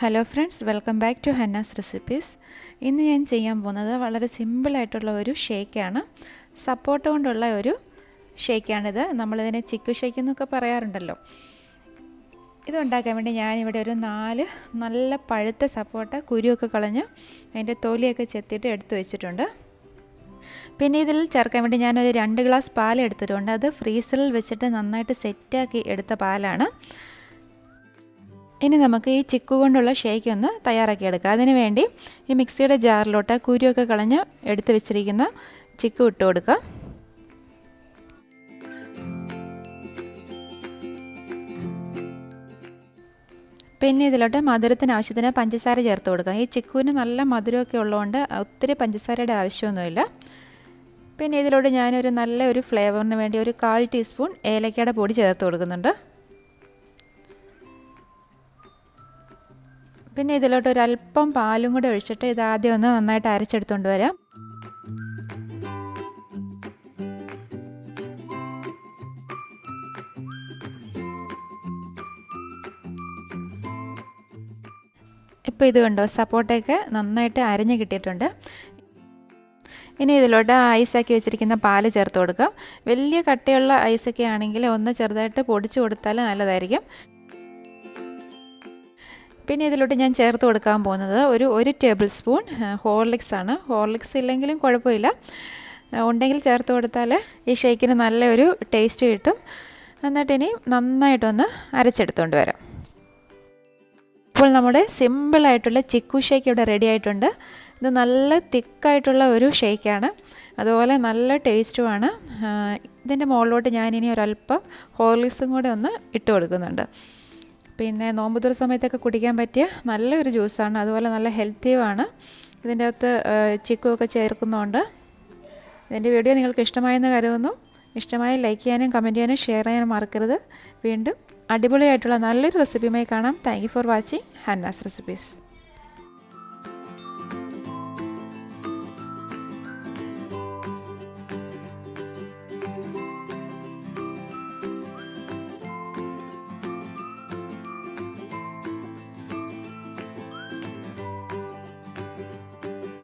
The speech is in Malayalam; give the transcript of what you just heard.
Hello friends, welcome back to Hanna's recipes. ഇന്ന് ഞാൻ ചെയ്യാൻ പോകുന്നത് വളരെ സിമ്പിളായിട്ടുള്ള ഒരു ഷേക്കാണ്. സപ്പോർട്ട കൊണ്ടുള്ള ഒരു ഷേക്കാണിത്. നമ്മളിതിനെ ചിക്കു ഷേക്ക് എന്നൊക്കെ പറയാറുണ്ടല്ലോ. ഇതുണ്ടാക്കാൻ വേണ്ടി ഞാനിവിടെ ഒരു 4 നല്ല പഴുത്ത സപ്പോർട്ട കുരുവൊക്കെ കളഞ്ഞ് അതിൻ്റെ തൊലിയൊക്കെ ചെത്തിയിട്ട് എടുത്ത് വെച്ചിട്ടുണ്ട്. പിന്നെ ഇതിൽ ചേർക്കാൻ വേണ്ടി ഞാനൊരു 2 ഗ്ലാസ് പാൽ എടുത്തിട്ടുണ്ട്. അത് ഫ്രീസറിൽ വെച്ചിട്ട് നന്നായിട്ട് സെറ്റാക്കി എടുത്ത പാലാണ്. ഇനി നമുക്ക് ഈ ചിക്കു കൊണ്ടുള്ള ഷേക്ക് ഒന്ന് തയ്യാറാക്കി എടുക്കാം. അതിന് വേണ്ടി ഈ മിക്സിയുടെ ജാറിലോട്ട് കുരുവൊക്കെ കളഞ്ഞ് എടുത്ത് വെച്ചിരിക്കുന്ന ചിക്കു ഇട്ട് കൊടുക്കുക. പിന്നെ ഇതിലോട്ട് മധുരത്തിന് ആവശ്യത്തിന് പഞ്ചസാര ചേർത്ത് കൊടുക്കാം. ഈ ചിക്കുവിന് നല്ല മധുരമൊക്കെ ഉള്ളതുകൊണ്ട് ഒത്തിരി പഞ്ചസാരയുടെ ആവശ്യമൊന്നുമില്ല. പിന്നെ ഇതിലോട്ട് ഞാനൊരു നല്ലൊരു ഫ്ലേവറിന് വേണ്ടി ഒരു 1/4 ടീസ്പൂൺ ഏലക്കയുടെ പൊടി ചേർത്ത് കൊടുക്കുന്നുണ്ട്. പിന്നെ ഇതിലോട്ട് ഒരല്പം പാലും കൂടെ ഒഴിച്ചിട്ട് ഇതാദ്യം ഒന്ന് നന്നായിട്ട് അരച്ചെടുത്തുകൊണ്ട് വരാം. ഇപ്പോൾ ഇത് കണ്ടോ, സപ്പോർട്ടയൊക്കെ നന്നായിട്ട് അരഞ്ഞ് കിട്ടിയിട്ടുണ്ട്. ഇനി ഇതിലോട്ട് ഐസാക്കി വെച്ചിരിക്കുന്ന പാല് ചേർത്ത് കൊടുക്കാം. വലിയ കട്ടിയുള്ള ഐസൊക്കെ ആണെങ്കിൽ ഒന്ന് ചെറുതായിട്ട് പൊടിച്ചു കൊടുത്താൽ നല്ലതായിരിക്കും. പിന്നെ ഇതിലോട്ട് ഞാൻ ചേർത്ത് കൊടുക്കാൻ പോകുന്നത് ഒരു ടേബിൾ സ്പൂൺ ഹോർലിക്സ് ആണ്. ഹോർലിക്സ് ഇല്ലെങ്കിലും കുഴപ്പമില്ല, ഉണ്ടെങ്കിൽ ചേർത്ത് കൊടുത്താൽ ഈ ഷേക്കിന് നല്ലൊരു ടേസ്റ്റ് കിട്ടും. എന്നിട്ട് ഇനി നന്നായിട്ടൊന്ന് അരച്ചെടുത്തുകൊണ്ട് വരാം. ഇപ്പോൾ നമ്മുടെ സിമ്പിളായിട്ടുള്ള ചിക്കു ഷേക്ക് ഇവിടെ റെഡി ആയിട്ടുണ്ട്. ഇത് നല്ല തിക്കായിട്ടുള്ള ഒരു ഷേക്കാണ്, അതുപോലെ നല്ല ടേസ്റ്റുമാണ്. ഇതിൻ്റെ മുകളിലോട്ട് ഞാനിനി ഒരല്പം ഹോർലിക്സും കൂടെ ഒന്ന് ഇട്ട് കൊടുക്കുന്നുണ്ട്. പിന്നെ നോമ്പുതുറ സമയത്തൊക്കെ കുടിക്കാൻ പറ്റിയ നല്ലൊരു ജ്യൂസാണ്, അതുപോലെ നല്ല ഹെൽത്തിയുമാണ്. ഇതിൻ്റെ അകത്ത് ചിക്കുവൊക്കെ ചേർക്കുന്നതുകൊണ്ട്. ഇതിൻ്റെ വീഡിയോ നിങ്ങൾക്ക് ഇഷ്ടമായെന്ന് കരുതുന്നു. ഇഷ്ടമായി ലൈക്ക് ചെയ്യാനും കമൻറ്റ് ചെയ്യാനും ഷെയർ ചെയ്യാനും മറക്കരുത്. വീണ്ടും അടിപൊളിയായിട്ടുള്ള നല്ലൊരു റെസിപ്പിയുമായി കാണാം. Thank you for watching Hanna's recipes.